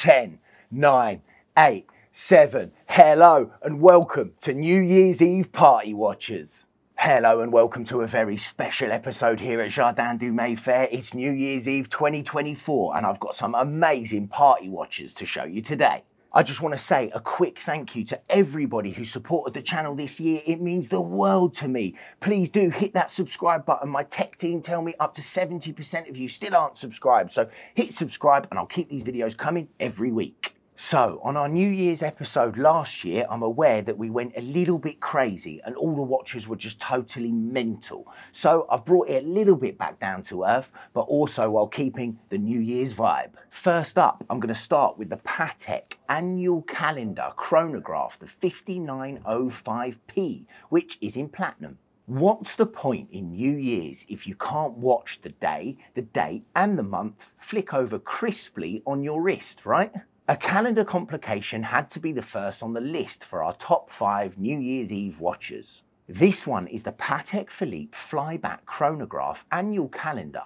10, 9, 8, 7. Hello and welcome to New Year's Eve Party Watchers. Hello and welcome to a very special episode here at Jardin du Mayfair. It's New Year's Eve 2024 and I've got some amazing party watchers to show you today. I just want to say a quick thank you to everybody who supported the channel this year. It means the world to me. Please do hit that subscribe button. My tech team tell me up to 70% of you still aren't subscribed. So hit subscribe and I'll keep these videos coming every week. So on our New Year's episode last year, I'm aware that we went a little bit crazy and all the watchers were just totally mental. So I've brought it a little bit back down to earth, but also while keeping the New Year's vibe. First up, I'm going to start with the Patek annual calendar chronograph, the 5905P, which is in platinum. What's the point in New Year's if you can't watch the day, the date and the month flick over crisply on your wrist, right? A calendar complication had to be the first on the list for our top 5 New Year's Eve watchers. This one is the Patek Philippe flyback chronograph annual calendar.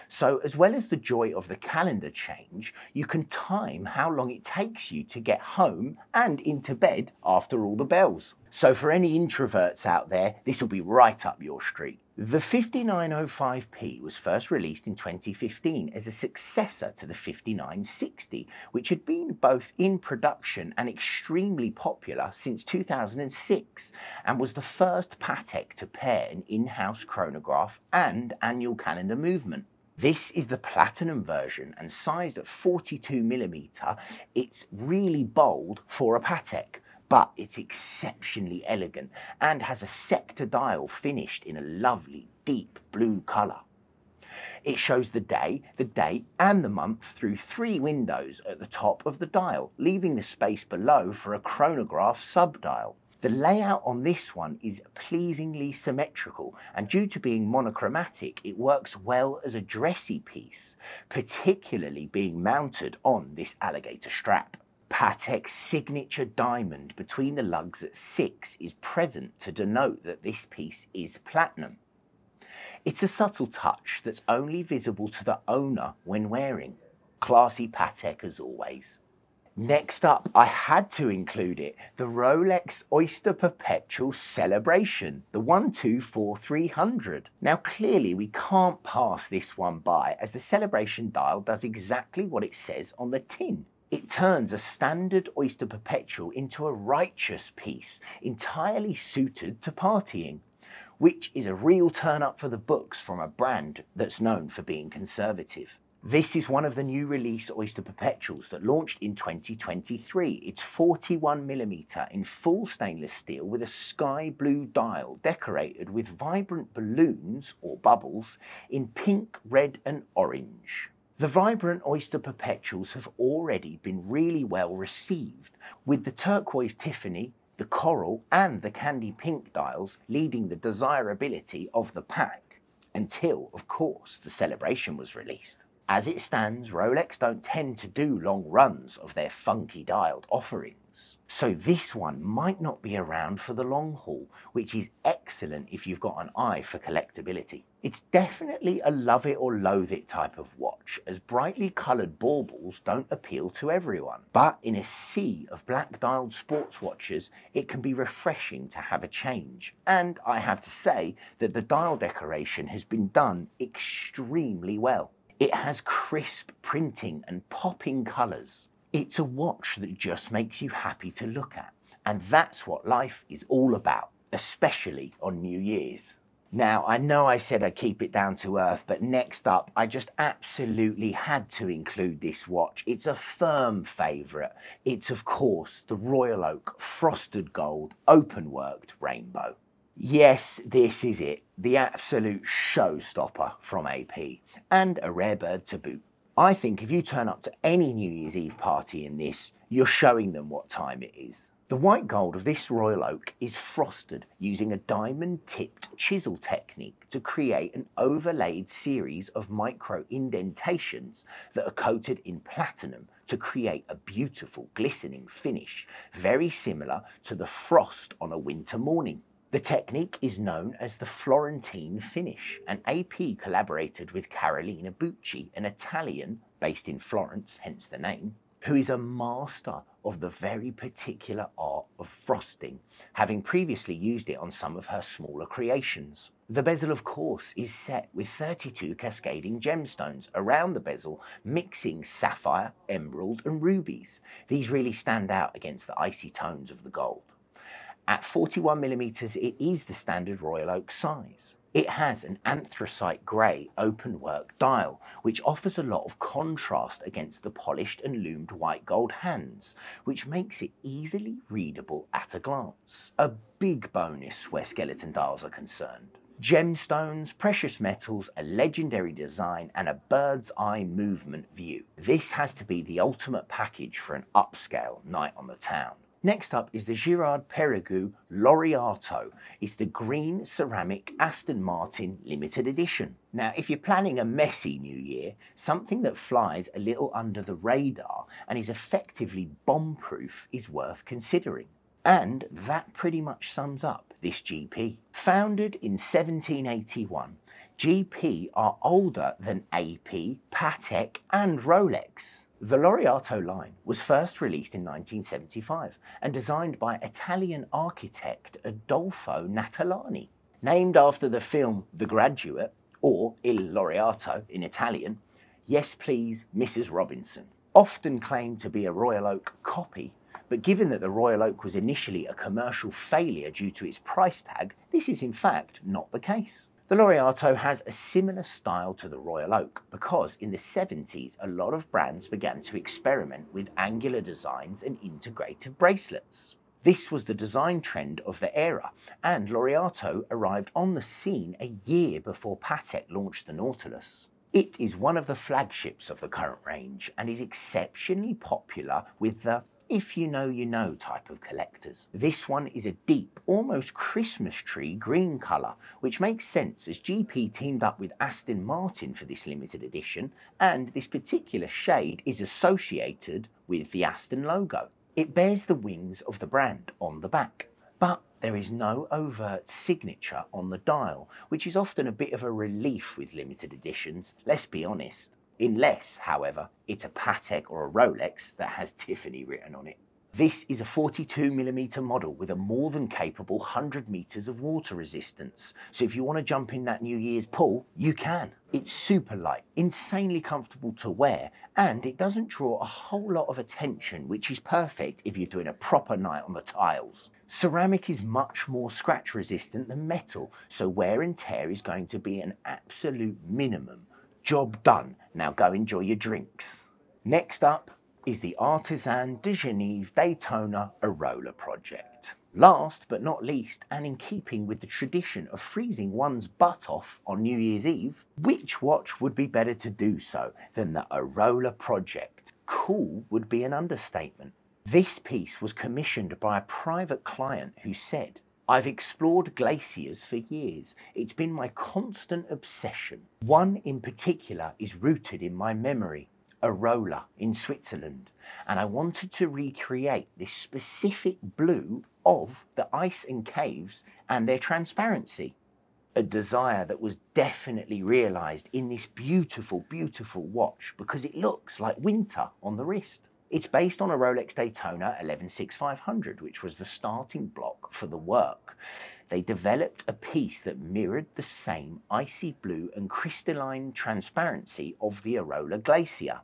So as well as the joy of the calendar change, you can time how long it takes you to get home and into bed after all the bells. So for any introverts out there, this will be right up your street. The 5905P was first released in 2015 as a successor to the 5960, which had been both in production and extremely popular since 2006, and was the first Patek to pair an in-house chronograph and annual calendar movement. This is the platinum version and sized at 42mm. It's really bold for a Patek, but it's exceptionally elegant and has a sector dial finished in a lovely deep blue colour. It shows the day, the date and the month through 3 windows at the top of the dial, leaving the space below for a chronograph subdial. The layout on this one is pleasingly symmetrical, and due to being monochromatic, it works well as a dressy piece, particularly being mounted on this alligator strap. Patek's signature diamond between the lugs at 6 is present to denote that this piece is platinum. It's a subtle touch that's only visible to the owner when wearing. Classy Patek as always. Next up, I had to include it, the Rolex Oyster Perpetual Celebration, the 124300. Now clearly we can't pass this one by, as the Celebration dial does exactly what it says on the tin. It turns a standard Oyster Perpetual into a righteous piece, entirely suited to partying, which is a real turn up for the books from a brand that's known for being conservative. This is one of the new release Oyster Perpetuals that launched in 2023. It's 41mm in full stainless steel with a sky blue dial decorated with vibrant balloons or bubbles in pink, red and orange. The vibrant Oyster Perpetuals have already been really well received, with the turquoise Tiffany, the coral and the candy pink dials leading the desirability of the pack, until, of course, the Celebration was released. As it stands, Rolex don't tend to do long runs of their funky dialed offerings. So this one might not be around for the long haul, which is excellent if you've got an eye for collectability. It's definitely a love it or loathe it type of watch, as brightly coloured baubles don't appeal to everyone. But in a sea of black dialed sports watches, it can be refreshing to have a change. And I have to say that the dial decoration has been done extremely well. It has crisp printing and popping colours. It's a watch that just makes you happy to look at. And that's what life is all about, especially on New Year's. Now, I know I said I'd keep it down to earth, but next up, I just absolutely had to include this watch. It's a firm favourite. It's, of course, the Royal Oak Frosted Gold Open-Worked Rainbow. Yes, this is it, the absolute showstopper from AP, and a rare bird to boot. I think if you turn up to any New Year's Eve party in this, you're showing them what time it is. The white gold of this Royal Oak is frosted using a diamond-tipped chisel technique to create an overlaid series of micro indentations that are coated in platinum to create a beautiful glistening finish, very similar to the frost on a winter morning. The technique is known as the Florentine finish, and AP collaborated with Carolina Bucci, an Italian based in Florence, hence the name, who is a master of the very particular art of frosting, having previously used it on some of her smaller creations. The bezel, of course, is set with 32 cascading gemstones around the bezel, mixing sapphire, emerald and rubies. These really stand out against the icy tones of the gold. At 41mm, it is the standard Royal Oak size. It has an anthracite grey openwork dial, which offers a lot of contrast against the polished and loomed white gold hands, which makes it easily readable at a glance. A big bonus where skeleton dials are concerned. Gemstones, precious metals, a legendary design and a bird's eye movement view. This has to be the ultimate package for an upscale night on the town. Next up is the Girard-Perregaux Laureato. It's the green ceramic Aston Martin limited edition. Now, if you're planning a messy new year, something that flies a little under the radar and is effectively bomb-proof is worth considering. And that pretty much sums up this GP. Founded in 1781, GP are older than AP, Patek and Rolex. The Laureato line was first released in 1975 and designed by Italian architect Adolfo Natalani. Named after the film The Graduate, or Il Laureato in Italian, yes please Mrs. Robinson. Often claimed to be a Royal Oak copy, but given that the Royal Oak was initially a commercial failure due to its price tag, this is in fact not the case. The Laureato has a similar style to the Royal Oak because in the 70s a lot of brands began to experiment with angular designs and integrated bracelets. This was the design trend of the era, and Laureato arrived on the scene a year before Patek launched the Nautilus. It is one of the flagships of the current range and is exceptionally popular with the if you know type of collectors. This one is a deep, almost Christmas tree green colour, which makes sense as GP teamed up with Aston Martin for this limited edition, and this particular shade is associated with the Aston logo. It bears the wings of the brand on the back, but there is no overt signature on the dial, which is often a bit of a relief with limited editions, let's be honest. Unless, however, it's a Patek or a Rolex that has Tiffany written on it. This is a 42mm model with a more than capable 100 meters of water resistance. So if you want to jump in that New Year's pool, you can. It's super light, insanely comfortable to wear, and it doesn't draw a whole lot of attention, which is perfect if you're doing a proper night on the tiles. Ceramic is much more scratch resistant than metal, so wear and tear is going to be an absolute minimum. Job done. Now go enjoy your drinks. Next up is the Artisan de Genève Daytona Arola project. Last but not least, and in keeping with the tradition of freezing one's butt off on New Year's Eve, which watch would be better to do so than the Arola project? Cool would be an understatement. This piece was commissioned by a private client who said, "I've explored glaciers for years. It's been my constant obsession. One in particular is rooted in my memory, Arola in Switzerland, and I wanted to recreate this specific blue of the ice and caves and their transparency." A desire that was definitely realised in this beautiful, beautiful watch because it looks like winter on the wrist. It's based on a Rolex Daytona 116500, which was the starting block for the work. They developed a piece that mirrored the same icy blue and crystalline transparency of the Arola Glacier.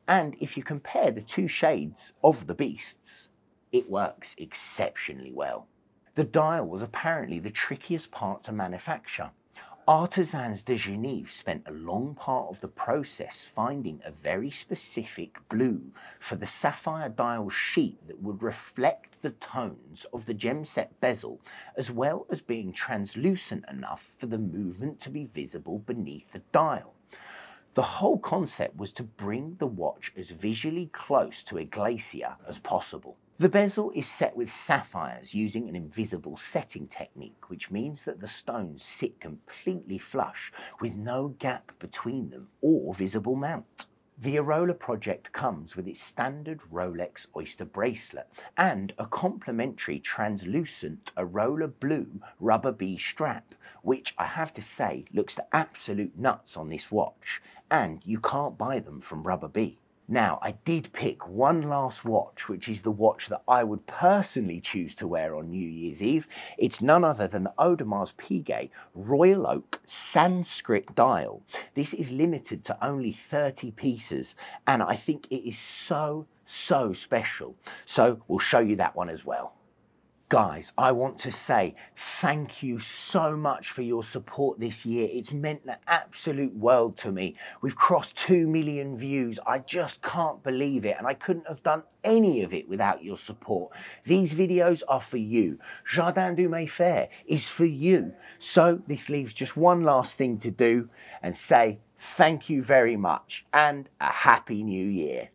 And if you compare the two shades of the beasts, it works exceptionally well. The dial was apparently the trickiest part to manufacture. Artisans de Genève spent a long part of the process finding a very specific blue for the sapphire dial sheet that would reflect the tones of the gemset bezel, as well as being translucent enough for the movement to be visible beneath the dial. The whole concept was to bring the watch as visually close to a glacier as possible. The bezel is set with sapphires using an invisible setting technique, which means that the stones sit completely flush with no gap between them or visible mount. The Arola project comes with its standard Rolex Oyster bracelet and a complementary translucent Arola blue rubber bee strap, which I have to say looks the absolute nuts on this watch, and you can't buy them from Rubber Bee. Now, I did pick one last watch, which is the watch that I would personally choose to wear on New Year's Eve. It's none other than the Audemars Piguet Royal Oak Sanskrit dial. This is limited to only 30 pieces, and I think it is so special. So we'll show you that one as well. Guys, I want to say thank you so much for your support this year. It's meant the absolute world to me. We've crossed 2 million views. I just can't believe it, and I couldn't have done any of it without your support. These videos are for you. Jardin du Mayfair is for you. So this leaves just one last thing to do and say thank you very much and a happy new year.